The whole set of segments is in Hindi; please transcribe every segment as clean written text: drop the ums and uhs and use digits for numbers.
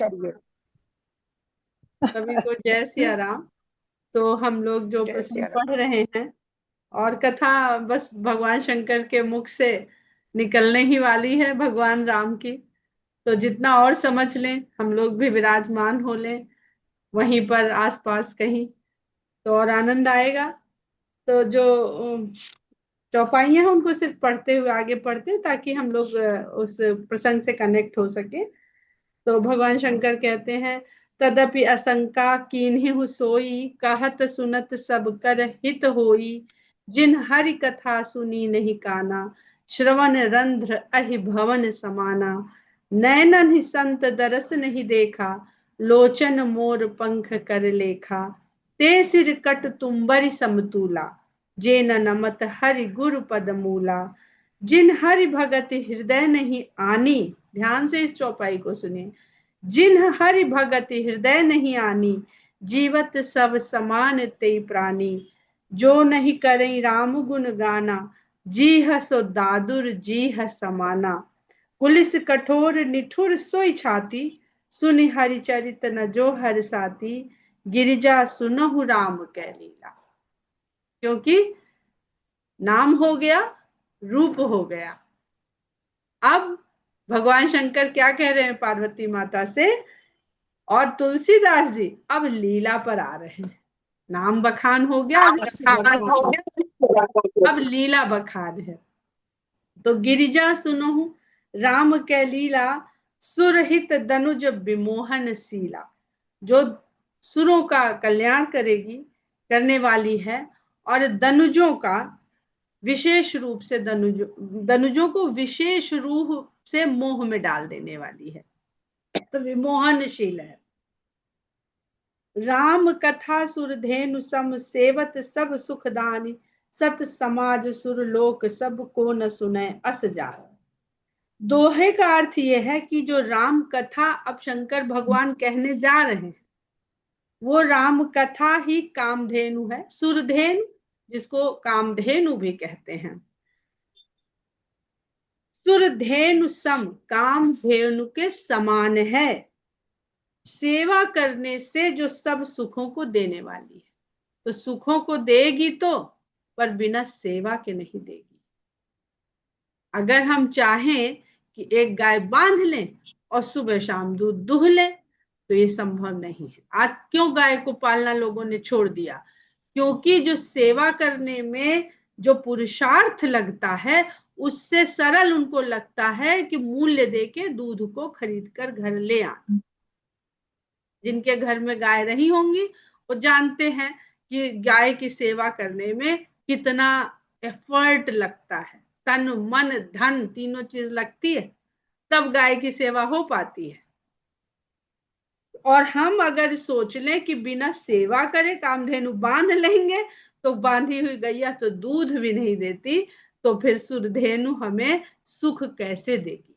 करिए। सभी को जय सिया राम। तो हम लोग जो जय प्रसंग सिया राम। पढ़ रहे हैं और कथा बस भगवान शंकर के मुख से निकलने ही वाली है, भगवान राम की। तो जितना और समझ लें, हम लोग भी विराजमान हो लें वहीं पर आसपास कहीं, तो और आनंद आएगा। तो जो चौपाइयां हैं उनको सिर्फ पढ़ते हुए आगे पढ़ते, ताकि हम लोग उस प्रसंग से कनेक्ट हो सके। तो भगवान शंकर कहते हैं, तदपि असंका कीन्हु सोई, कहत सुनत सब कर हित होई। जिन हरि कथा सुनी नहीं काना, श्रवण रंध्र अहि भवन समाना। नैनन ही संत दरस नहीं देखा, लोचन मोर पंख कर लेखा। ते सिर कट तुम्बरि समतूला, जे न नमत हरि गुरु पद मूला। जिन हरि भगत हृदय नहीं आनी, ध्यान से इस चौपाई को सुनिए। जिन हरि भगत हृदय नहीं आनी, जीवत सब समान ते प्राणी। जो नहीं करे राम गुण गाना, जी सो दादुर जी समाना। पुलिस कठोर निठुर सोई छाती, सुनि हरिचरित न जो हर साथी। गिरिजा सुनहु राम कै लीला। क्योंकि नाम हो गया, रूप हो गया। अब भगवान शंकर क्या कह रहे हैं पार्वती माता से, और तुलसीदास जी अब लीला पर आ रहे हैं। नाम बखान हो गया, अब लीला बखान है। तो गिरिजा सुनहु राम कै लीला, सुरहित दनुज विमोहन शीला। जो सुरों का कल्याण करेगी, करने वाली है, और दनुजों का विशेष रूप से दनुजों को विशेष रूप से मोह में डाल देने वाली है, तो विमोहनशील है। राम कथा सुरधेनु सम, सेवत सब सुखदानी। सत समाज सुर लोक सब को न सुने अस जान। दोहे का अर्थ यह है कि जो राम कथा अब शंकर भगवान कहने जा रहे हैं, वो राम कथा ही कामधेनु है। सुरधेनु, जिसको कामधेनु भी कहते हैं। सुरधेनु सम, कामधेनु के समान है। सेवा करने से जो सब सुखों को देने वाली है, तो सुखों को देगी तो, पर बिना सेवा के नहीं देगी। अगर हम चाहें कि एक गाय बांध लें और सुबह शाम दूध दुह लें, तो ये संभव नहीं है। आज क्यों गाय को पालना लोगों ने छोड़ दिया? क्योंकि जो सेवा करने में जो पुरुषार्थ लगता है, उससे सरल उनको लगता है कि मूल्य देके दूध को खरीद कर घर ले आना। जिनके घर में गाय रही होंगी वो जानते हैं कि गाय की सेवा करने में कितना एफर्ट लगता है। तन मन धन तीनों चीज लगती है, तब गाय की सेवा हो पाती है। और हम अगर सोच लें कि बिना सेवा करे कामधेनु बांध लेंगे, तो बांधी हुई गैया तो दूध भी नहीं देती, तो फिर सुरधेनु हमें सुख कैसे देगी?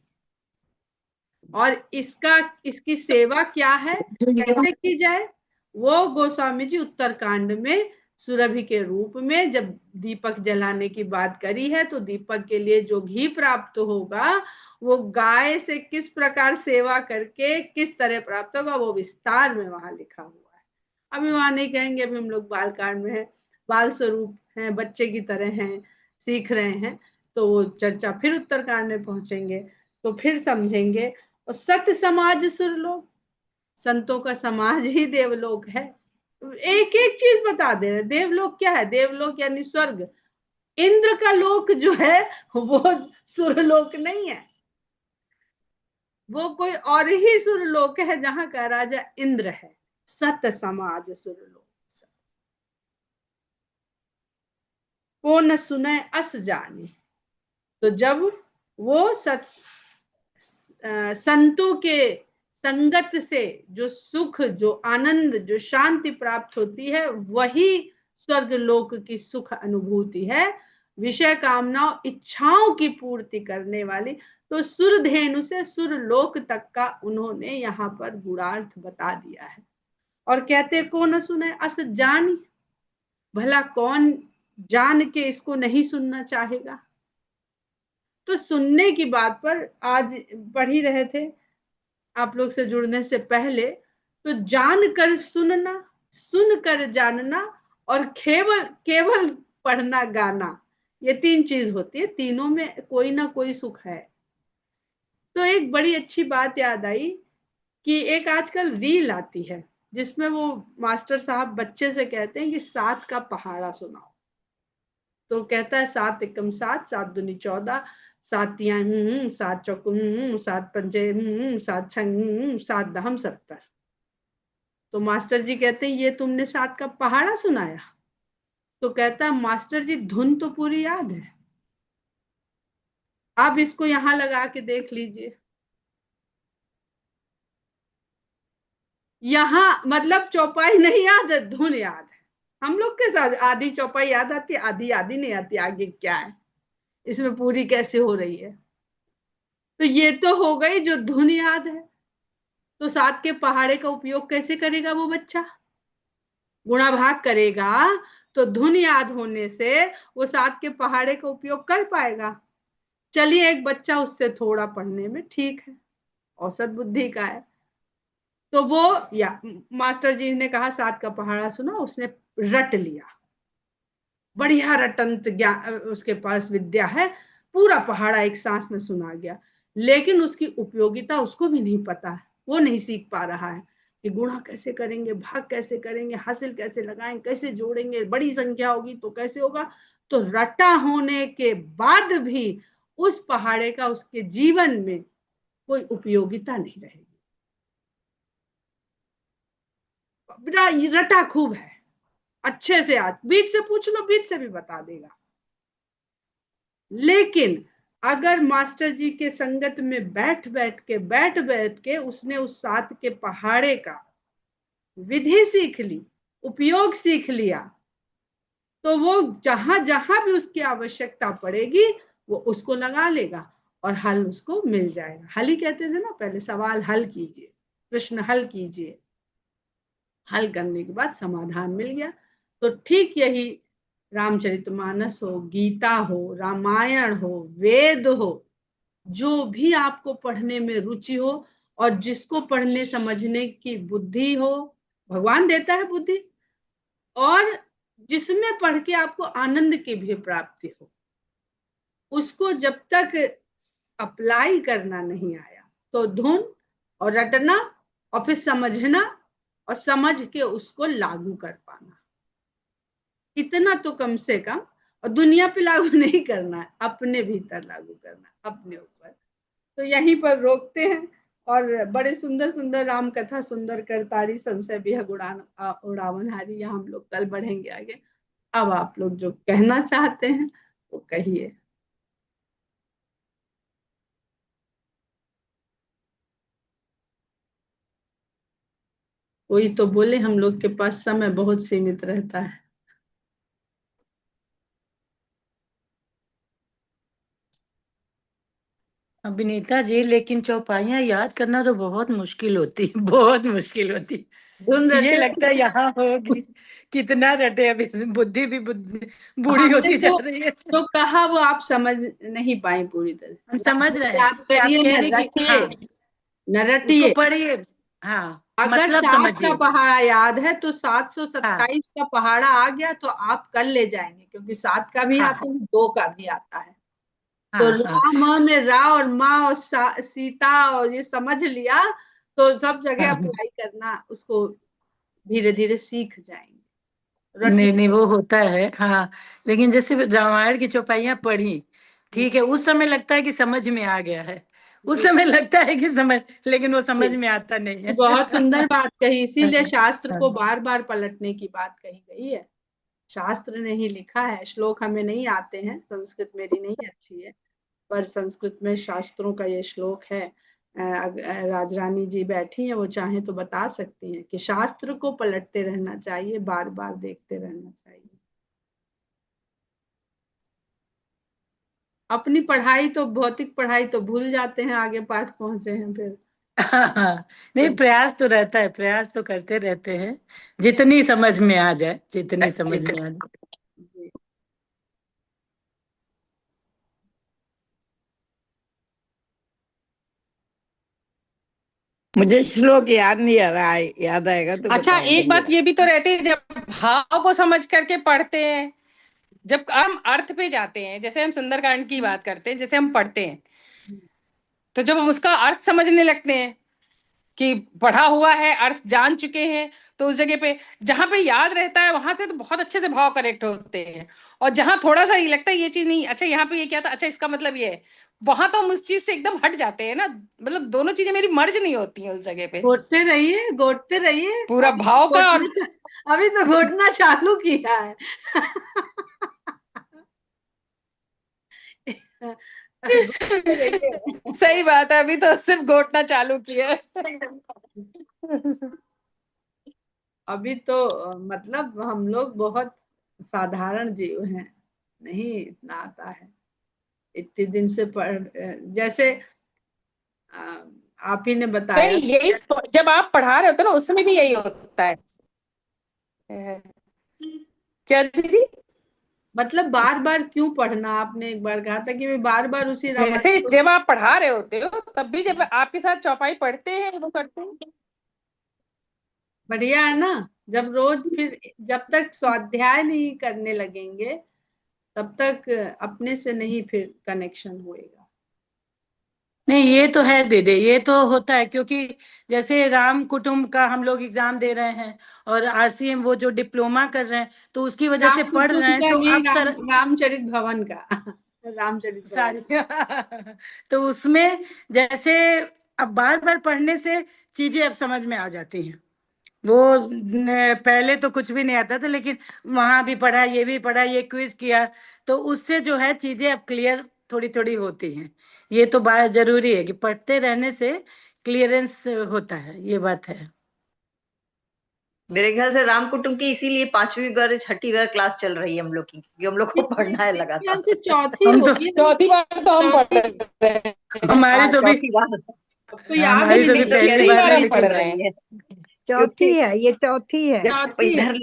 और इसकी सेवा क्या है, कैसे की जाए, वो गोस्वामी जी उत्तरकांड में सुरभि के रूप में जब दीपक जलाने की बात करी है, तो दीपक के लिए जो घी प्राप्त होगा, वो गाय से किस प्रकार सेवा करके किस तरह प्राप्त होगा, वो विस्तार में वहां लिखा हुआ है। अभी वहां नहीं कहेंगे, अभी हम लोग बाल कांड में है, बाल स्वरूप हैं, बच्चे की तरह हैं, सीख रहे हैं। तो वो चर्चा फिर उत्तरकांड में पहुंचेंगे तो फिर समझेंगे। और सत्य समाज सुरलोक, संतों का समाज ही देवलोक है। एक एक चीज बता दे रहे। देवलोक क्या है? देवलोक यानी स्वर्ग। इंद्र का लोक जो है वो सुरलोक नहीं है, वो कोई और ही सुरलोक है जहां का राजा इंद्र है। सत्य समाज सुरलोक, को न सुने अस जाने। तो जब वो संतों के संगत से जो सुख, जो आनंद, जो शांति प्राप्त होती है, वही स्वर्ग लोक की सुख अनुभूति है, विषय कामनाओं इच्छाओं की पूर्ति करने वाली। तो सुरधेनु से सुरलोक तक का उन्होंने यहाँ पर गुणार्थ बता दिया है। और कहते को न सुने अस जानी, भला कौन जान के इसको नहीं सुनना चाहेगा? तो सुनने की बात पर आज पढ़ ही रहे थे, आप लोग से जुड़ने से पहले, तो जानकर सुनना, सुनकर जानना, और केवल केवल पढ़ना गाना, ये 3 चीज होती है, तीनों में कोई ना कोई सुख है। तो एक बड़ी अच्छी बात याद आई कि एक आजकल रील आती है जिसमें वो मास्टर साहब बच्चे से कहते हैं कि 7 का पहाड़ा सुनाओ। तो कहता है 7 एकम 7, 7 दूनी 14, 7 तिया 7 चौक 7 पंजे 7 छंग 7 दहम 70। तो मास्टर जी कहते हैं ये तुमने 7 का पहाड़ा सुनाया? तो कहता है मास्टर जी धुन तो पूरी याद है, आप इसको यहां लगा के देख लीजिए। यहाँ मतलब चौपाई नहीं याद है, धुन याद है। हम लोग के साथ आधी चौपाई याद आती है, आधी आधी नहीं आती, आगे क्या है इसमें पूरी कैसे हो रही है। तो ये तो हो गई जो धुन याद है। तो 7 के पहाड़े का उपयोग कैसे करेगा वो बच्चा? गुणा भाग करेगा, तो धुन याद होने से वो 7 के पहाड़े का उपयोग कर पाएगा। चलिए एक बच्चा उससे थोड़ा पढ़ने में ठीक है, औसत बुद्धि का है, तो वो या मास्टर जी ने कहा 7 का पहाड़ा सुना, उसने रट लिया, बढ़िया रटंत ज्ञान उसके पास विद्या है, पूरा पहाड़ा एक सांस में सुना गया। लेकिन उसकी उपयोगिता उसको भी नहीं पता है, वो नहीं सीख पा रहा है कि गुणा कैसे करेंगे, भाग कैसे करेंगे, हासिल कैसे लगाएं, कैसे जोड़ेंगे, बड़ी संख्या होगी तो कैसे होगा। तो रटा होने के बाद भी उस पहाड़े का उसके जीवन में कोई उपयोगिता नहीं रहेगी। रटा खूब है, अच्छे से, आज बीच से पूछ लो, बीच से भी बता देगा। लेकिन अगर मास्टर जी के संगत में बैठ बैठ के उसने उस 7 के पहाड़े का विधि सीख ली, उपयोग सीख लिया, तो वो जहां जहां भी उसकी आवश्यकता पड़ेगी वो उसको लगा लेगा और हल उसको मिल जाएगा। हल ही कहते थे ना पहले, सवाल हल कीजिए, प्रश्न हल कीजिए, हल करने के बाद समाधान मिल गया। तो ठीक यही रामचरितमानस हो, गीता हो, रामायण हो, वेद हो, जो भी आपको पढ़ने में रुचि हो और जिसको पढ़ने समझने की बुद्धि हो, भगवान देता है बुद्धि, और जिसमें पढ़ के आपको आनंद की भी प्राप्ति हो, उसको जब तक अप्लाई करना नहीं आया, तो धुन और रटना और फिर समझना और समझ के उसको लागू कर पाना, इतना तो कम से कम। और दुनिया पे लागू नहीं करना है, अपने भीतर लागू करना, अपने ऊपर। तो यहीं पर रोकते हैं। और बड़े सुंदर सुंदर राम कथा सुंदर करतारी संशय भी उड़ावनहारी, यहाँ हम लोग कल बढ़ेंगे आगे। अब आप लोग जो कहना चाहते हैं वो कहिए। कोई तो बोले, हम लोग के पास समय बहुत सीमित रहता है। अभिनेता जी, लेकिन चौपाइयाँ याद करना तो बहुत मुश्किल होती बहुत मुश्किल होती। धुन ये रटे। लगता है यहाँ होगी, कितना रटे, अभी बुद्धि भी बूढ़ी हमने होती जा रही है। जो कहा वो आप समझ नहीं पाई पूरी हम तरह, ना समझ धुन रहे हैं याद कि आप करिए, कह न रहे कि रटिए, हाँ, न उसको रटिए। पढ़िए। हाँ, अगर मतलब 7 का समझिए। पहाड़ा याद है तो हाँ 727 का पहाड़ा आ गया तो आप कर ले जाएंगे, क्योंकि 7 का भी हाँ आता है, 2 का भी आता है। तो हाँ हाँ राम में रा और माँ और सीता और ये समझ लिया, तो सब जगह हाँ। अप्लाई करना उसको धीरे धीरे सीख जाएंगे। रट। नहीं नहीं, वो होता है हाँ। लेकिन जैसे रामायण की चौपाइयाँ पढ़ी, ठीक है, उस समय लगता है कि समझ में आ गया है, उस जी समय लगता है कि समझ, लेकिन वो जी, समझ में आता नहीं है। बहुत सुंदर बात कही, इसीलिए शास्त्र हाँ, को बार बार पलटने की बात कही गई है। शास्त्र ने ही लिखा है, श्लोक हमें नहीं आते हैं, संस्कृत मेरी नहीं अच्छी है, पर संस्कृत में शास्त्रों का ये श्लोक है। राजरानी जी बैठी हैं, वो चाहें तो बता सकती हैं कि शास्त्र को पलटते रहना चाहिए, बार बार देखते रहना चाहिए। अपनी पढ़ाई तो, भौतिक पढ़ाई तो भूल जाते हैं, आगे पाठ पहुंचे हैं फिर। हाँ। नहीं, तो प्रयास तो रहता है, प्रयास तो करते रहते हैं, जितनी समझ में आ जाए, जितनी समझ जी में आ जाए। जी। मुझे श्लोक याद नहीं आ रहा है, याद आएगा तो अच्छा, बताऊंगी। एक बात ये भी तो रहती है, जब भाव को समझ करके पढ़ते हैं, जब हम अर्थ पे जाते हैं, जैसे हम सुंदरकांड की बात करते हैं, जैसे हम पढ़ते हैं, तो जब हम उसका अर्थ समझने लगते हैं कि पढ़ा हुआ है, अर्थ जान चुके हैं, तो उस जगह पे जहां पे याद रहता है वहां से तो बहुत अच्छे से भाव करेक्ट होते हैं। और जहां थोड़ा सा ये लगता है ये चीज नहीं, अच्छा यहाँ पे ये क्या था, अच्छा इसका मतलब ये है, वहां तो हम उस चीज से एकदम हट जाते हैं ना। मतलब दोनों चीजें मेरी मर्ज नहीं होती हैं उस जगह पे, घोटते रहिए। पूरा अभी भाव तो का और अभी तो घोटना चालू किया है। घोटते रहिए। सही बात है, अभी तो सिर्फ घोटना चालू किया है। अभी तो मतलब हम लोग बहुत साधारण जीव हैं, नहीं इतना आता है। इतने दिन से जैसे अ, आप ही ने बताया। नहीं, यही जब आप पढ़ा रहे होते हो ना, उस समय भी यही होता है। क्या दीदी? मतलब बार बार क्यों पढ़ना, आपने एक बार कहा था कि मैं बार बार उसी रामायण जैसे को। जब आप पढ़ा रहे होते हो, तब भी जब आपके साथ चौपाई पढ़ते हैं, वो करते हैं। बढ़िया है ना। जब रोज फिर जब तक स्वाध्याय नहीं करने लगेंगे तब तक अपने से नहीं फिर कनेक्शन होएगा। नहीं, ये तो है दीदी, ये तो होता है, क्योंकि जैसे राम कुटुंब का हम लोग एग्जाम दे रहे हैं और आरसीएम वो जो डिप्लोमा कर रहे हैं, तो उसकी वजह राम से पढ़ रहे कुटुंब हैं, का तो नहीं, अब सर रामचरित भवन का। रामचरित भवन। सारी तो उसमें जैसे अब बार बार पढ़ने से चीजें अब समझ में आ जाती हैं। वो पहले तो कुछ भी नहीं आता था, लेकिन वहां भी पढ़ा, ये भी पढ़ा, ये क्विज किया, तो उससे जो है चीजें अब क्लियर थोड़ी थोड़ी होती हैं। ये तो बात जरूरी है कि पढ़ते रहने से क्लियरेंस होता है, ये बात है। मेरे ख्याल से राम कुटुंब की इसीलिए 5वीं बार 6ठी बार क्लास चल रही है हम लोग की, क्योंकि हम लोग को पढ़ना है मेरे ख्याल से लगातार। चौथी हम तो होगी ना। चौथी बार तो हम पढ़ चौथी। रहे हैं। हमारी हाँ, तो भी 4थी बार। अब तो याद हमारी भी तो भी नहीं तो है। पहली तीसरी बार बार है, हम पढ़ लेकिन रहे हैं। रही है चौथी क्योंकि है, ये चौथी है। जब चौथी है। इधर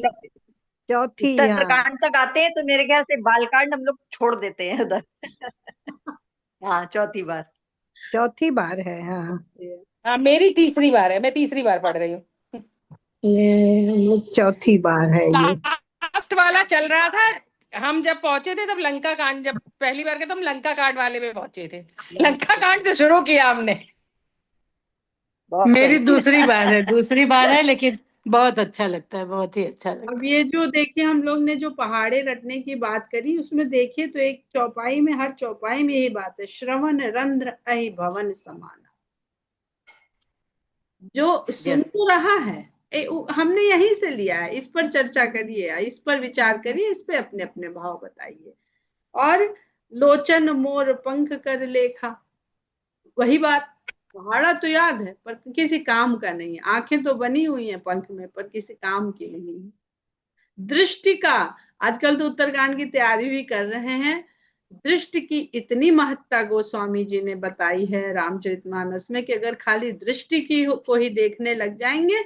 चौथी, हाँ। उत्तरकांड तक आते हैं तो मेरे ख्याल से बालकांड हम लोग छोड़ देते हैं उधर। हाँ, 4थी बार। चौथी बार है, हाँ। हाँ, मेरी तीसरी बार है, मैं तीसरी बार पढ़ रही हूँ। ये हम लोग चौथी बार है ये। लास्ट वाला चल रहा था, हम जब पहुंचे थे तब लंका कांड, जब पहली बार के तो हम लंका कांड वाले में पहुंचे थे। लंका कांड से शुरू किया हमने। बहुत मेरी सही। दूसरी बार है, लेकिन बहुत अच्छा लगता है, बहुत ही अच्छा लगता अब है। ये जो देखिए हम लोग ने जो पहाड़े रटने की बात करी, उसमें देखिए तो एक चौपाई में, हर चौपाई में यही बात है, श्रवण रंध्र अहि भवन समाना। जो सुन यस। तो रहा है, हमने यहीं से लिया है, इस पर चर्चा करिए, इस पर विचार करिए, इस पे अपने अपने भाव बताइए। और लोचन मोर पंख कर लेखा, वही बात। पहाड़ा तो याद है पर किसी काम का नहीं है, आंखें तो बनी हुई हैं पंख में पर किसी काम की नहीं है। दृष्टि का, आजकल तो उत्तरकांड की तैयारी भी कर रहे हैं। दृष्टि की इतनी महत्ता गोस्वामी जी ने बताई है रामचरितमानस में कि अगर खाली दृष्टि की को ही देखने लग जाएंगे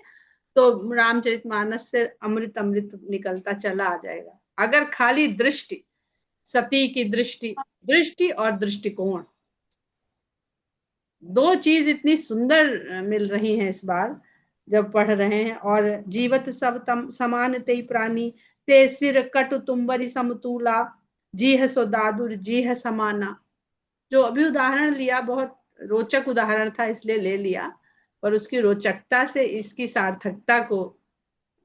तो रामचरितमानस से अमृत अमृत निकलता चला आ जाएगा। अगर खाली दृष्टि, सती की दृष्टि, दृष्टि और दृष्टिकोण, दो चीज इतनी सुंदर मिल रही हैं इस बार जब पढ़ रहे हैं। और जीवत सब तम समान ते प्राणी, ते सिर कटु तुम्बरी समतूला, जीह सो दादुर जीह समाना। जो अभी उदाहरण लिया बहुत रोचक उदाहरण था इसलिए ले लिया, पर उसकी रोचकता से इसकी सार्थकता को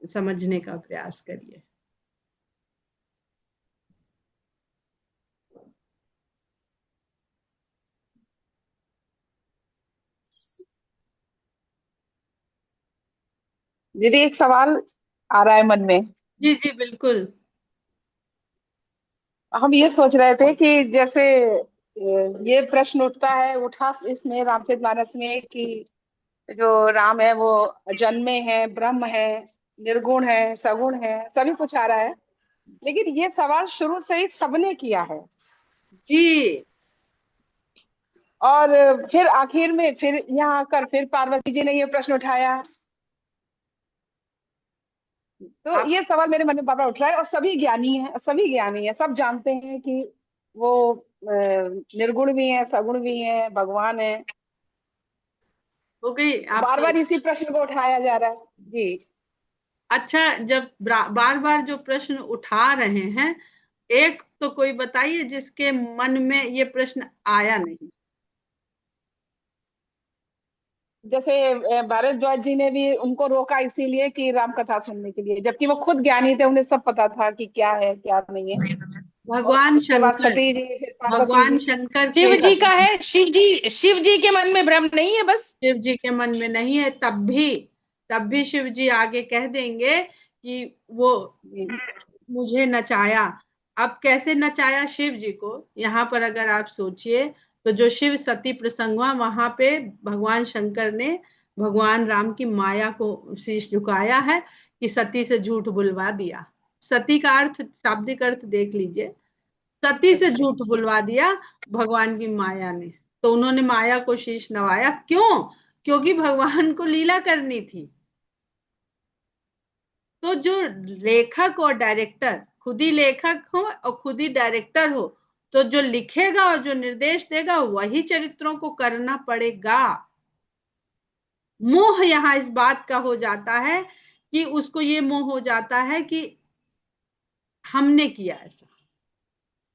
समझने का प्रयास करिए। दीदी, एक सवाल आ रहा है मन में। जी जी बिल्कुल। हम ये सोच रहे थे कि जैसे ये प्रश्न उठा इसमें रामचरितमानस में कि जो राम है वो जन्मे है, ब्रह्म है, निर्गुण है, सगुण है, सभी कुछ आ रहा है, लेकिन ये सवाल शुरू से ही सबने किया है। जी। और फिर आखिर में फिर यहाँ आकर फिर पार्वती जी ने ये प्रश्न उठाया, तो आप ये सवाल मेरे मन में बार बार उठ रहा है। और सभी ज्ञानी है, सब जानते हैं कि वो निर्गुण भी है, सगुण भी है, भगवान है। हो गई बार आपका? बार इसी प्रश्न को उठाया जा रहा है जी। अच्छा, जब बार बार जो प्रश्न उठा रहे हैं, एक तो कोई बताइए जिसके मन में ये प्रश्न आया नहीं। जैसे भारद्वाज जी ने भी उनको रोका इसीलिए कि राम कथा सुनने के लिए, जबकि वो खुद ज्ञानी थे, उन्हें सब पता था कि क्या है क्या नहीं है। और भगवान उसके बाद शंकर, सती जी, फिर पार्वती भगवान जी। शंकर शिव के, जी का है, शिव जी के मन में भ्रम नहीं है बस। शिव जी के मन में नहीं है, तब भी शिव जी आगे कह देंगे कि वो जी मुझे नचाया। अब कैसे नचाया शिव जी को, यहाँ पर अगर आप सोचिए तो जो शिव सती प्रसंग हुआ, वहां पे भगवान शंकर ने भगवान राम की माया को शीश झुकाया है कि सती से झूठ बुलवा दिया। सती का अर्थ, शाब्दिक अर्थ देख लीजिए, सती से झूठ बुलवा दिया भगवान की माया ने। तो उन्होंने माया को शीश नवाया, क्यों? क्योंकि भगवान को लीला करनी थी। तो जो लेखक और डायरेक्टर, खुद ही लेखक हो और खुद ही डायरेक्टर हो, तो जो लिखेगा और जो निर्देश देगा वही चरित्रों को करना पड़ेगा। मोह यहाँ इस बात का हो जाता है कि उसको ये मोह हो जाता है कि हमने किया ऐसा।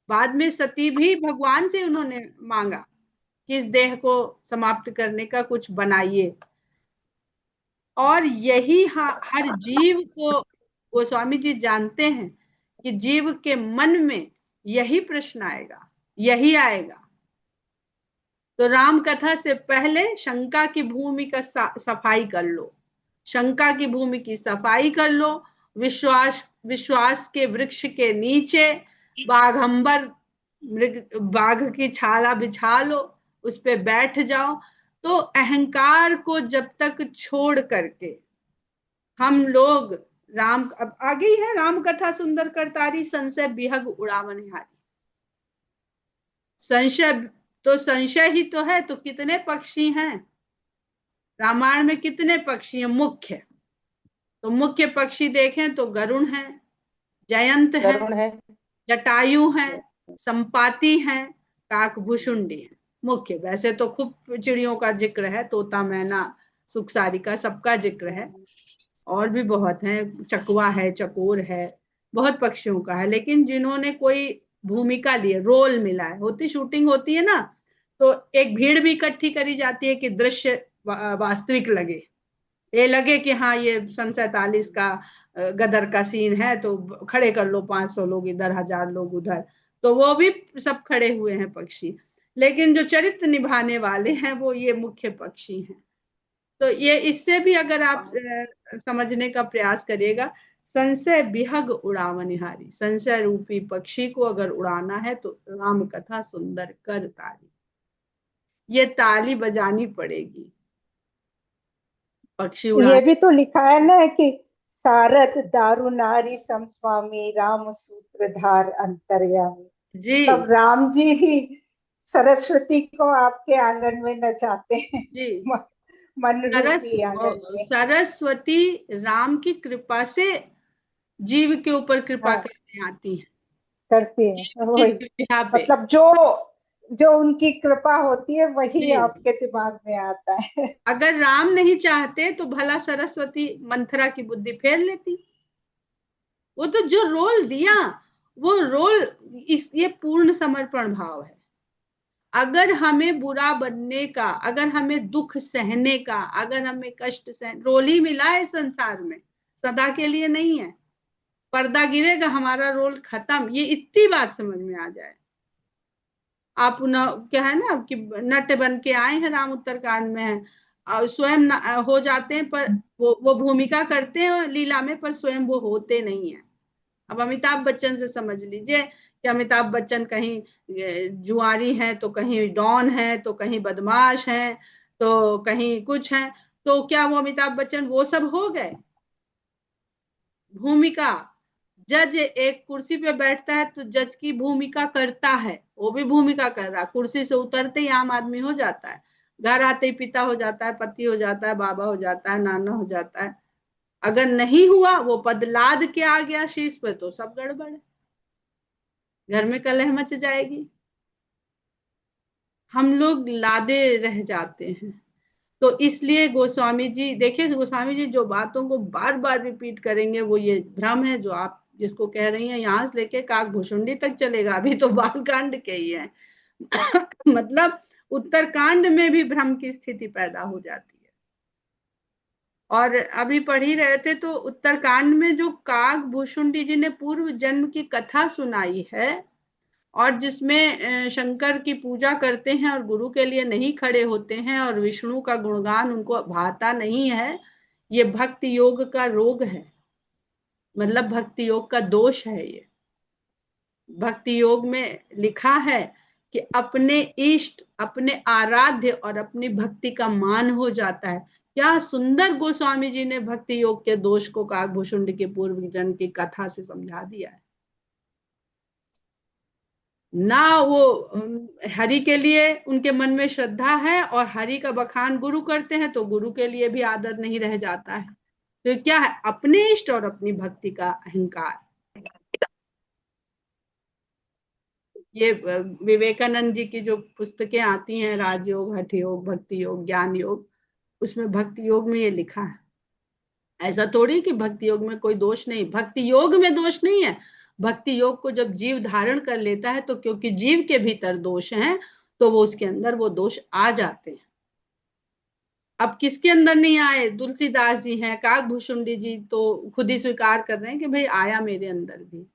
बाद में सती भी भगवान से उन्होंने मांगा कि इस देह को समाप्त करने का कुछ बनाइए। और यही हर जीव को गोस्वामी जी जानते हैं कि जीव के मन में यही प्रश्न आएगा, यही आएगा। तो राम कथा से पहले शंका की भूमि का सफाई कर लो, शंका की भूमि की सफाई कर लो। विश्वास, विश्वास के वृक्ष के नीचे बाघंबर बाघ की छाला बिछा लो, उस पे बैठ जाओ। तो अहंकार को जब तक छोड़ करके हम लोग राम, अब आगे ही है, राम कथा सुंदर करतारी, संशय बिहग उड़ावनिहारी। संशय, तो संशय ही तो है। तो कितने पक्षी हैं रामायण में, कितने पक्षी हैं मुख्य? तो मुख्य पक्षी देखें तो गरुण है, जयंत है, गरुण है, जटायु है, संपाति है, काकभूषुंडी है मुख्य। वैसे तो खूब चिड़ियों का जिक्र है, तोता, मैना, सुखसारिका, सबका जिक्र है। और भी बहुत हैं, चकवा है, चकोर है, बहुत पक्षियों का है। लेकिन जिन्होंने कोई भूमिका ली है, रोल मिला है, होती शूटिंग होती है ना, तो एक भीड़ भी इकट्ठी करी जाती है कि दृश्य वास्तविक लगे, ये लगे कि हाँ ये सन 47 का गदर का सीन है, तो खड़े कर लो 500 लोग इधर, 1000 लोग उधर, तो वो भी सब खड़े हुए हैं पक्षी। लेकिन जो चरित्र निभाने वाले हैं वो ये मुख्य पक्षी हैं। तो ये इससे भी अगर आप समझने का प्रयास करिएगा, संशय बिहग उड़ावनिहारी, संशय रूपी पक्षी को अगर उड़ाना है तो राम कथा सुंदर कर तारी, ये ताली बजानी पड़ेगी पक्षी ये उड़ाने। भी तो लिखा है ना कि सारथ दारु नारी सम स्वामी राम सूत्रधार अंतर्यामी। जी तब राम जी ही सरस्वती को आपके आंगन में नचाते हैं, जी, मन रूपी आंगन में। सरस्वती राम की कृपा से जीव के ऊपर कृपा हाँ, करने आती है, करती है जीव वही। की कृपा पे। मतलब जो जो उनकी कृपा होती है वही जी, आपके दिमाग में आता है। अगर राम नहीं चाहते तो भला सरस्वती मंथरा की बुद्धि फेर लेती। वो तो जो रोल दिया, वो रोल, इस ये पूर्ण समर्पण भाव है। अगर हमें बुरा बनने का, अगर हमें दुख सहने का, अगर हमें कष्ट सहने, रोल ही मिला है संसार में, सदा के लिए नहीं है। पर्दा गिरेगा, हमारा रोल खत्म, ये इतनी बात समझ में आ जाए। आप न, क्या है ना कि नट बन के आए हैं, राम उत्तरकांड में है, स्वयं हो जाते हैं, पर वो भूमिका करते हैं लीला में, पर स्वयं वो होते नहीं है। अब अमिताभ बच्चन से समझ लीजिए कि अमिताभ बच्चन कहीं जुआरी हैं, तो कहीं डॉन है, तो कहीं बदमाश हैं, तो कहीं कुछ है। तो क्या वो अमिताभ बच्चन वो सब हो गए? भूमिका, जज एक कुर्सी पे बैठता है तो जज की भूमिका करता है, वो भी भूमिका कर रहा है। कुर्सी से उतरते ही आम आदमी हो जाता है, घर आते ही पिता हो जाता है, पति हो जाता है, बाबा हो जाता है, नाना हो जाता है। अगर नहीं हुआ, वो पद लाद के आ गया शीश पे, तो सब गड़बड़ है, घर में कलह मच जाएगी। हम लोग लादे रह जाते हैं। तो इसलिए गोस्वामी जी, देखिए गोस्वामी जी जो बातों को बार बार रिपीट करेंगे वो ये भ्रम है जो आप जिसको कह रही हैं, यहाँ से लेके काकभूषुंडी तक चलेगा, अभी तो बालकांड के ही है। मतलब उत्तरकांड में भी भ्रम की स्थिति पैदा हो जाती है। और अभी पढ़ ही रहे थे तो उत्तरकांड में जो काकभूषुंडी जी ने पूर्व जन्म की कथा सुनाई है और जिसमें शंकर की पूजा करते हैं और गुरु के लिए नहीं खड़े होते हैं और विष्णु का गुणगान उनको भाता नहीं है, ये भक्ति योग का रोग है, मतलब भक्ति योग का दोष है। ये भक्ति योग में लिखा है कि अपने इष्ट, अपने आराध्य और अपनी भक्ति का मान हो जाता है। क्या सुंदर गोस्वामी जी ने भक्ति योग के दोष को काकभूषुंडी के पूर्व जन्म की कथा से समझा दिया है। ना वो हरि के लिए उनके मन में श्रद्धा है और हरि का बखान गुरु करते हैं तो गुरु के लिए भी आदर नहीं रह जाता है। तो क्या है, अपने इष्ट और अपनी भक्ति का अहंकार। ये विवेकानंद जी की जो पुस्तकें आती हैं, राजयोग, हठ योग, भक्ति योग, ज्ञान योग, उसमें भक्ति योग में ये लिखा है। ऐसा थोड़ी कि भक्ति योग में कोई दोष नहीं, भक्ति योग में दोष नहीं है। भक्ति योग को जब जीव धारण कर लेता है तो क्योंकि जीव के भीतर दोष हैं तो वो उसके अंदर वो दोष आ जाते हैं। अब किसके अंदर नहीं आए? तुलसीदास जी हैं, काकभूषुंडी जी तो खुद ही स्वीकार कर रहे हैं कि भाई आया मेरे अंदर भी,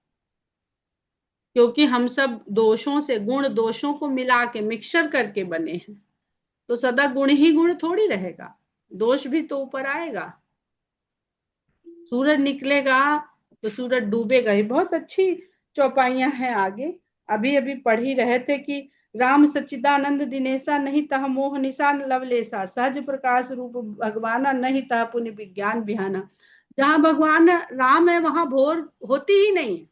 क्योंकि हम सब दोषों से, गुण दोषों को मिला के मिक्सचर करके बने हैं। तो सदा गुण ही गुण थोड़ी रहेगा, दोष भी तो ऊपर आएगा। सूरज निकलेगा तो सूरज डूबेगा ही। बहुत अच्छी चौपाइयां हैं आगे, अभी अभी पढ़ ही रहे थे कि राम सच्चिदानंद दिनेशा नहीं तह मोह निशान लवलेसा, सहज प्रकाश रूप भगवाना नहीं तह पुण्य विज्ञान बिहाना। जहां भगवान राम है वहां भोर होती ही नहीं है,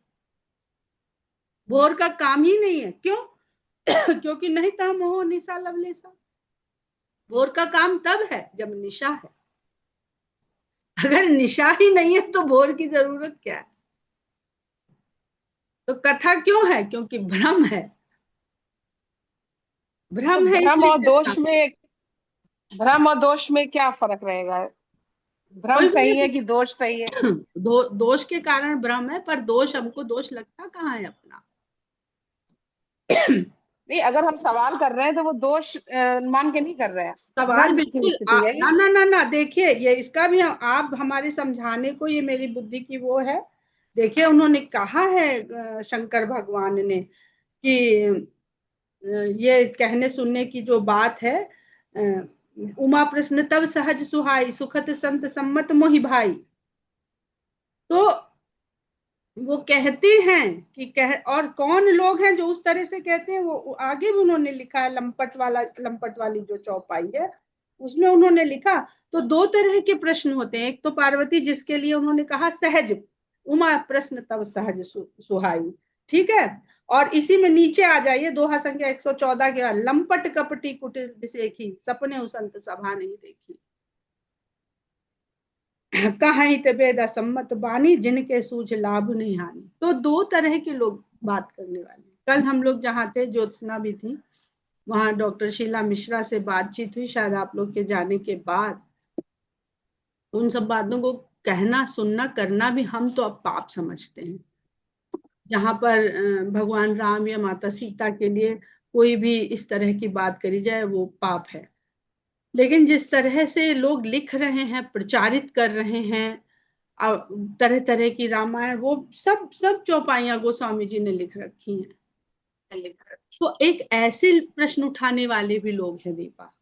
भोर का काम ही नहीं है। क्यों? क्योंकि नहीं तह मोह निशा लवलेसा। भोर का काम तब है जब निशा है, अगर निशा ही नहीं है तो भोर की जरूरत क्या है? तो कथा क्यों है? क्योंकि भ्रम है, भ्रम है भ्रम और इसलिए दोष में, भ्रम और दोष में क्या फर्क रहेगा? भ्रम सही है कि दोष सही है? दोष के कारण भ्रम है, पर दोष हमको दोष लगता कहाँ है अपना? नहीं, अगर हम सवाल कर रहे हैं तो वो दोष मान के नहीं कर रहे हैं। सवाल बिल्कुल ना ना ना ना, देखिए ये इसका भी आप हमारे समझाने को, ये मेरी बुद्धि की वो है। देखिए उन्होंने कहा है शंकर भगवान ने कि ये कहने सुनने की जो बात है, उमा प्रश्न तब सहज सुहाई, सुखत संत सम्मत मोहि भाई। तो वो कहते हैं कि और कौन लोग हैं जो उस तरह से कहते हैं, वो आगे भी उन्होंने लिखा है। लंपट वाली जो चौपाई है उसमें उन्होंने लिखा। तो दो तरह के प्रश्न होते हैं, एक तो पार्वती जिसके लिए उन्होंने कहा सहज, उमा प्रश्न तब सहज सुहाई, ठीक है। और इसी में नीचे आ जाइए दोहा संख्या 114 के बाद, लंपट कपटी कुटिल बिसेखी, सपने उसंत सभा नहीं देखी, कहीं तबेदा सम्मत बानी, जिनके सूझ लाभ नहीं हानि। तो दो तरह के लोग बात करने वाले। कल हम लोग जहाँ थे, ज्योत्सना भी थी, वहां डॉक्टर शीला मिश्रा से बातचीत हुई, शायद आप लोग के जाने के बाद। उन सब बातों को कहना, सुनना, करना भी हम तो अब पाप समझते हैं। जहां पर भगवान राम या माता सीता के लिए कोई भी इस तरह की बात करी जाए वो पाप है। लेकिन जिस तरह से लोग लिख रहे हैं, प्रचारित कर रहे हैं तरह तरह की रामायण, वो सब चौपाइयां गोस्वामी जी ने लिख रखी हैं। तो एक ऐसे प्रश्न उठाने वाले भी लोग हैं दीपा।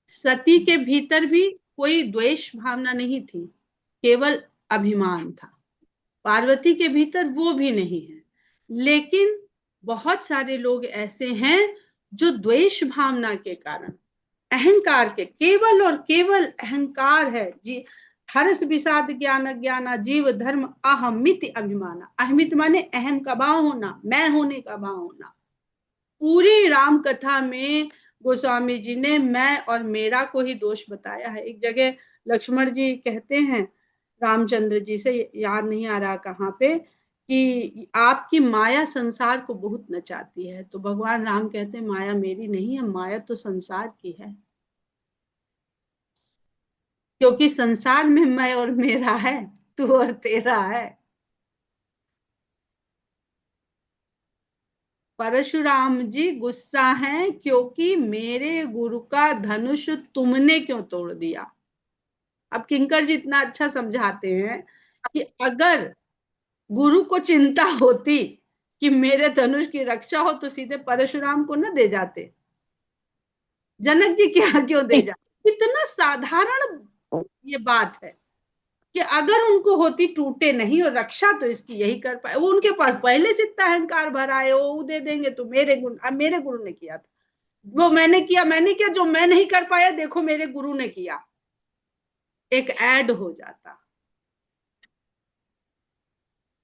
सती के भीतर भी कोई द्वेष भावना नहीं थी, केवल अभिमान था। पार्वती के भीतर वो भी नहीं है। लेकिन बहुत सारे लोग ऐसे हैं जो द्वेष भावना के कारण, अहंकार के, केवल और केवल अहंकार है जी, हर्ष विषाद ज्ञान ज्ञाना, जीव धर्म अहमित अभिमाना। अहमित माने अहम का भाव होना, मैं होने का भाव होना। पूरी राम कथा में गोस्वामी जी ने मैं और मेरा को ही दोष बताया है। एक जगह लक्ष्मण जी कहते हैं रामचंद्र जी से, याद नहीं आ रहा कहाँ पे, कि आपकी माया संसार को बहुत नचाती है। तो भगवान राम कहते हैं माया मेरी नहीं है, माया तो संसार की है। क्योंकि संसार में मैं और मेरा है, तू और तेरा है। परशुराम जी गुस्सा हैं क्योंकि मेरे गुरु का धनुष तुमने क्यों तोड़ दिया। अब किंकर जी इतना अच्छा समझाते हैं कि अगर गुरु को चिंता होती कि मेरे धनुष की रक्षा हो तो सीधे परशुराम को न दे जाते, जनक जी क्या क्यों दे जाते। इतना साधारण ये बात है कि अगर उनको होती टूटे नहीं और रक्षा तो इसकी यही कर पाए। वो उनके पास पहले से इतना अहंकार भरा है, वो दे देंगे तो मेरे गुरु ने किया था, वो मैंने किया, जो मैं नहीं कर पाया देखो मेरे गुरु ने किया, एक ऐड हो जाता।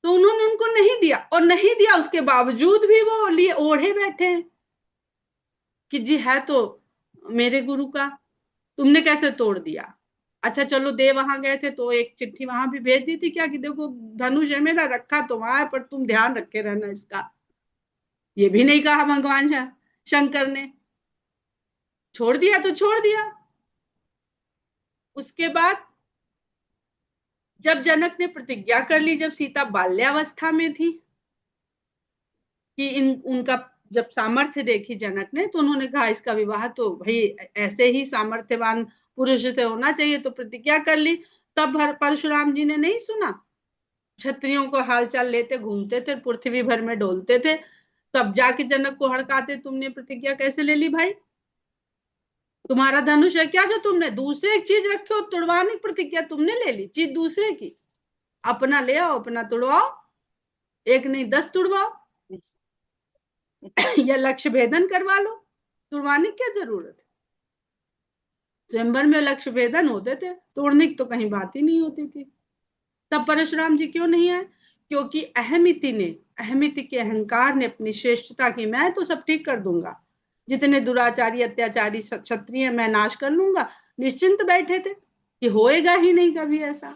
तो उन्होंने उनको नहीं दिया, और नहीं दिया उसके बावजूद भी वो लिए ओढ़े बैठे हैं कि जी है तो मेरे गुरु का, तुमने कैसे तोड़ दिया। अच्छा चलो दे वहां गए थे तो एक चिट्ठी वहां भी भेज दी थी क्या कि देखो धनुष है मेरा, रखा तो वहां है पर तुम ध्यान रखे रहना इसका। ये भी नहीं कहा भगवान शंकर ने, छोड़ दिया तो छोड़ दिया। उसके बाद जब जनक ने प्रतिज्ञा कर ली, जब सीता बाल्यावस्था में थी, कि उनका जब सामर्थ्य देखी जनक ने तो उन्होंने कहा इसका विवाह तो भाई ऐसे ही सामर्थ्यवान पुरुष से होना चाहिए, तो प्रतिज्ञा कर ली। तब परशुराम जी ने नहीं सुना, क्षत्रियों को हालचाल लेते घूमते थे, पृथ्वी भर में डोलते थे, तब जाके जनक को हड़काते तुमने प्रतिज्ञा कैसे ले ली भाई, तुम्हारा धनुष है क्या जो तुमने दूसरे एक चीज रखे हो, तुड़वाने की प्रतिज्ञा तुमने ले ली, चीज दूसरे की, अपना ले आओ अपना तुड़वाओ, एक नहीं 10 तुड़वाओ या लक्ष्य भेदन करवा लो, तुड़वाने की क्या जरूरत है। स्वयंवर में लक्ष्य भेदन होते थे, तोड़ने की तो कहीं बात ही नहीं होती थी। तब परशुराम जी क्यों नहीं आए, क्योंकि अहमिति के अहंकार ने अपनी श्रेष्ठता की, मैं तो सब ठीक कर दूंगा, जितने दुराचारी अत्याचारी क्षत्रिय मैं नाश कर लूंगा, निश्चिंत बैठे थे कि होएगा ही नहीं कभी ऐसा।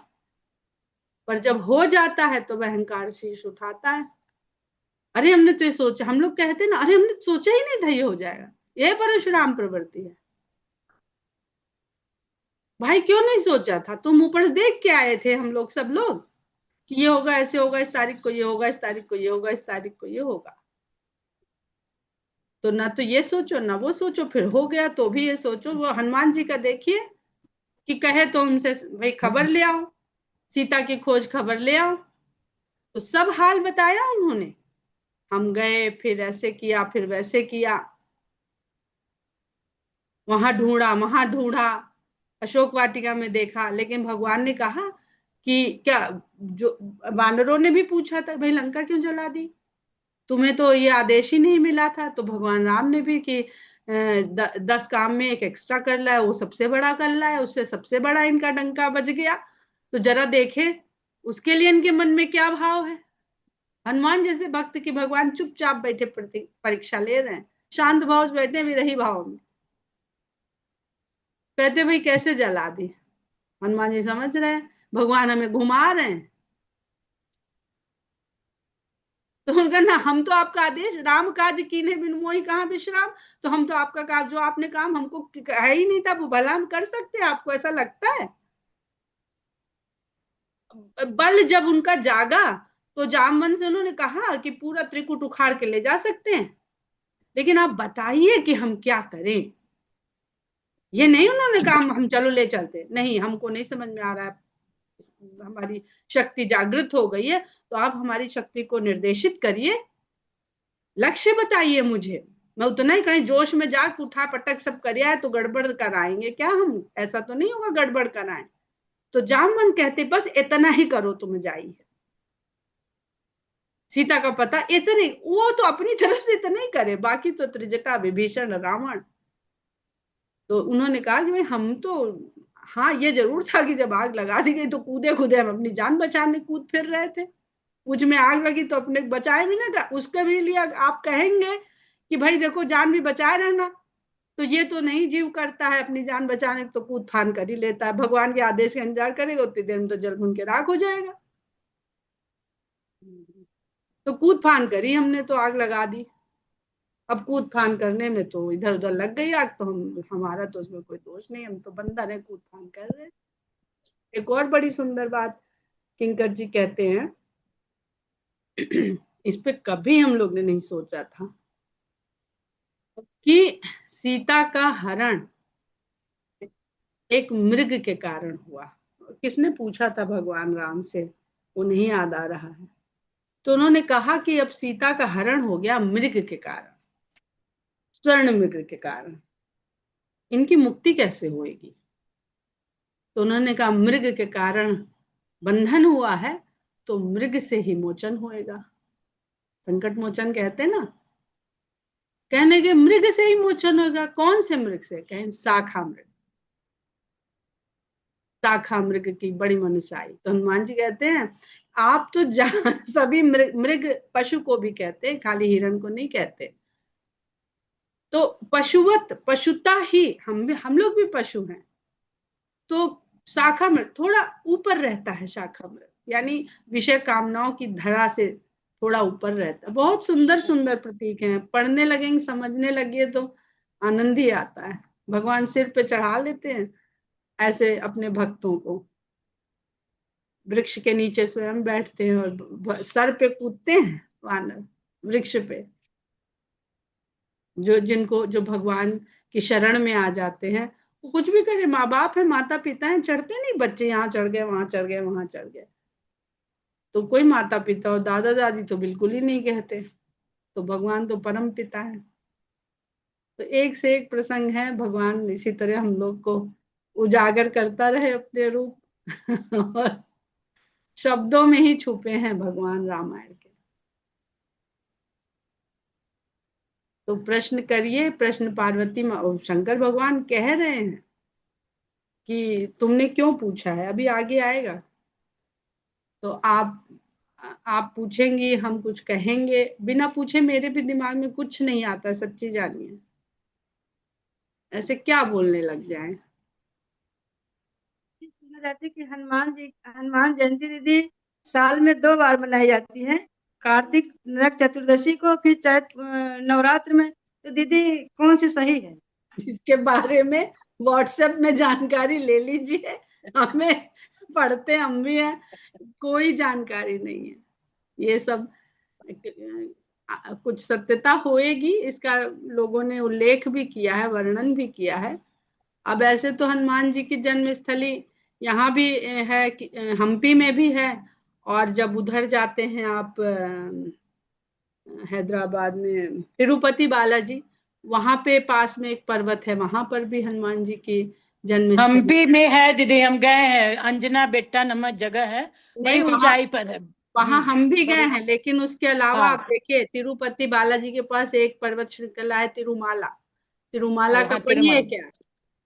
पर जब हो जाता है तो वह अहंकार शीर्ष उठाता है। अरे हमने तो ये सोचा, हम लोग कहते ना अरे हमने सोचा ही नहीं था ये हो जाएगा, ये परशुराम प्रवृत्ति है। भाई क्यों नहीं सोचा था, तुम ऊपर से देख के आए थे हम लोग सब लोग कि ये होगा ऐसे होगा, इस तारीख को ये होगा, इस तारीख को ये होगा, इस तारीख को ये होगा। तो ना तो ये सोचो ना वो सोचो, फिर हो गया तो भी ये सोचो। वो हनुमान जी का देखिए कि कहे तो उनसे भाई खबर ले आओ, सीता की खोज खबर ले आओ, तो सब हाल बताया उन्होंने। हम गए, फिर ऐसे किया, फिर वैसे किया, वहां ढूंढा, अशोक वाटिका में देखा, लेकिन भगवान ने कहा कि क्या, जो वानरों ने भी पूछा था भाई लंका क्यों जला दी, तुम्हें तो ये आदेश ही नहीं मिला था। तो भगवान राम ने भी कि 10 काम में एक एक्स्ट्रा कर ला है, वो सबसे बड़ा कर ला है, उससे सबसे बड़ा इनका डंका बज गया। तो जरा देखे उसके लिए इनके मन में क्या भाव है। हनुमान जैसे भक्त की भगवान चुपचाप बैठे परीक्षा ले रहे हैं, शांत भाव से बैठे विरही भाव में, कहते भाई कैसे जला दी। हनुमान जी समझ रहे हैं भगवान हमें घुमा रहे हैं। तो उनका ना, हम तो आपका आदेश राम काज कीन्हे बिनु मोहि कहाँ विश्राम, तो हम तो आपका काम, जो आपने काम हमको है ही नहीं था वो भला हम कर सकते हैं, आपको ऐसा लगता है। बल जब उनका जागा तो जामवन से उन्होंने कहा कि पूरा त्रिकुट उखाड़ के ले जा सकते हैं, लेकिन आप बताइए कि हम क्या करें। ये नहीं उन्होंने कहा हम चलो ले चलते, नहीं हमको नहीं समझ में आ रहा है, हमारी शक्ति जागृत हो गई है तो आप हमारी शक्ति को निर्देशित करिए, लक्ष्य बताइए मुझे। मैं उतना ही कहीं जोश में जाग उठा पटक सब कर आए तो गड़बड़ कराएंगे क्या हम, ऐसा तो नहीं होगा गड़बड़ कराएं। तो जामवन कहते बस इतना ही करो तुम जाइए। सीता का पता इतने, वो तो अपनी तरफ से इतना ही करे, बाकी तो त्रिजटा विभीषण रावण। तो उन्होंने कहा कि भाई हम तो, हाँ ये जरूर था कि जब आग लगा दी गई तो कूदे कूदे हम अपनी जान बचाने कूद फिर रहे थे, कुछ में आग लगी तो अपने बचाए भी ना, उसके भी लिए आप कहेंगे कि भाई देखो जान भी बचाए रहना, तो ये तो नहीं जीव करता है अपनी जान बचाने तो कूद फान कर ही लेता है, भगवान के आदेश का इंतजार करेगा उतनी देर में तो जल भुन के राख हो जाएगा। तो कूद फान करी हमने, तो आग लगा दी। अब कूद फान करने में तो इधर उधर लग गई आग, तो हमारा तो उसमें कोई दोष नहीं, हम तो बंदर है कूद फान कर रहे। एक और बड़ी सुंदर बात किंकर जी कहते हैं, इस पे कभी हम लोग ने नहीं सोचा था, कि सीता का हरण एक मृग के कारण हुआ। किसने पूछा था भगवान राम से, वो नहीं याद आ रहा है। तो उन्होंने कहा कि अब सीता का हरण हो गया मृग के कारण, स्वर्ण मृग के कारण, इनकी मुक्ति कैसे होएगी? तो उन्होंने कहा मृग के कारण बंधन हुआ है, तो मृग से ही मोचन होएगा। संकट मोचन कहते ना, कहने के मृग से ही मोचन होगा। कौन से मृग से? कहें शाखा मृग। शाखा मृग की बड़ी मनुष्याई। तो हनुमान जी कहते हैं आप तो सभी मृग पशु को भी कहते हैं, खाली हिरण को नहीं कहते। तो पशुवत, पशुता ही हम लोग भी पशु हैं। तो शाखा मृग थोड़ा ऊपर रहता है, शाखा मृग यानी विषय कामनाओं की धरा से थोड़ा ऊपर रहता है। बहुत सुंदर सुंदर प्रतीक हैं, पढ़ने लगेंगे समझने लगे तो आनंद ही आता है। भगवान सिर पे चढ़ा लेते हैं ऐसे अपने भक्तों को, वृक्ष के नीचे स्वयं बैठते हैं और सर पे कूदते हैं वानर वृक्ष पे। जो भगवान की शरण में आ जाते हैं, वो कुछ भी करे, माँ बाप है, माता पिता है, चढ़ते नहीं बच्चे, यहाँ चढ़ गए, वहां चढ़ गए, वहां चढ़ गए। तो कोई माता पिता और दादा दादी तो बिल्कुल ही नहीं कहते। तो भगवान तो परम पिता है। तो एक से एक प्रसंग है, भगवान इसी तरह हम लोग को उजागर करता रहे अपने रूप और शब्दों में ही छुपे हैं भगवान रामायण के। तो प्रश्न करिए, प्रश्न पार्वती शंकर भगवान कह रहे हैं कि तुमने क्यों पूछा है, अभी आगे आएगा। तो आप पूछेंगी, हम कुछ कहेंगे, बिना पूछे मेरे भी दिमाग में कुछ नहीं आता, सच्ची जानिए। ऐसे क्या बोलने लग जाए। सुना जाती है कि हनुमान जयंती दीदी साल में 2 बार मनाई जाती है, कार्तिक नरक चतुर्दशी को, फिर चैत नवरात्र में। तो दीदी कौन सी सही है? इसके बारे में व्हाट्सएप में जानकारी ले लीजिए, हमें पढ़ते हम भी हैं, कोई जानकारी नहीं है। ये सब कुछ सत्यता होएगी, इसका लोगों ने उल्लेख भी किया है, वर्णन भी किया है। अब ऐसे तो हनुमान जी की जन्म स्थली यहाँ भी है, हम्पी में भी है, और जब उधर जाते हैं आप हैदराबाद में तिरुपति बालाजी, वहां पे पास में एक पर्वत है, वहां पर भी हनुमान जी की जन्म स्थली। हम्पी में है दीदी, हम गए हैं, अंजना बेट्टा नामक जगह है, बड़ी नहीं, ऊंचाई पर है। वहां हम भी गए बड़ी, हैं, लेकिन उसके अलावा हाँ आप देखिए तिरुपति बालाजी के पास एक पर्वत श्रृंखला है, तिरुमाला। तिरुमाला का हाँ पढ़िए तिरुमल। क्या,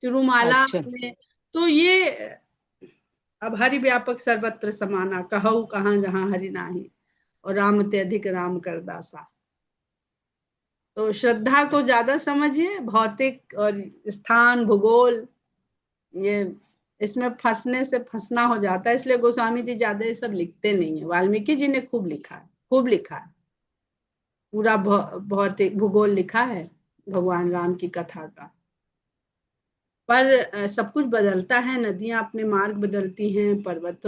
तिरुमाला अच्छा, में। तो ये अब हरि व्यापक सर्वत्र समाना, कहऊ कहाँ जहाँ हरि नाही, और राम ते अधिक राम कर दासा। तो श्रद्धा को ज्यादा समझिए, भौतिक और स्थान भूगोल ये इसमें फंसने से फंसना हो जाता है। इसलिए गोस्वामी जी ज्यादा ये सब लिखते नहीं है। वाल्मीकि जी ने खूब लिखा है, खूब लिखा है, पूरा भौतिक भूगोल लिखा है भगवान राम की कथा का। पर सब कुछ बदलता है, नदियां अपने मार्ग बदलती हैं, पर्वत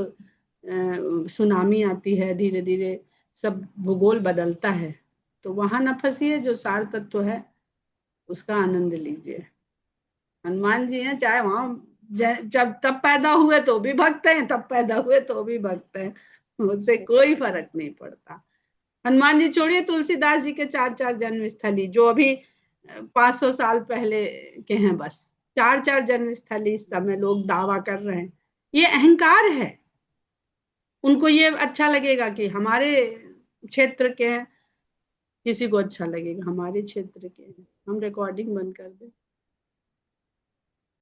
सुनामी आती है, धीरे धीरे सब भूगोल बदलता है। तो वहां न फंसिए, जो सार तत्व है उसका आनंद लीजिए। हनुमान जी हैं, चाहे वहां जब तब पैदा हुए तो भी भक्त हैं, तब पैदा हुए तो भी भक्त हैं, उससे कोई फर्क नहीं पड़ता। हनुमान जी छोड़िए, तुलसीदास जी के 4 जन्म स्थली जो अभी 500 साल पहले के हैं, बस 4 जन्म स्थली इस समय लोग दावा कर रहे हैं। ये अहंकार है। उनको ये अच्छा लगेगा कि हमारे क्षेत्र के हैं, किसी को अच्छा लगेगा हमारे क्षेत्र के हैं। हम रिकॉर्डिंग बंद कर दें।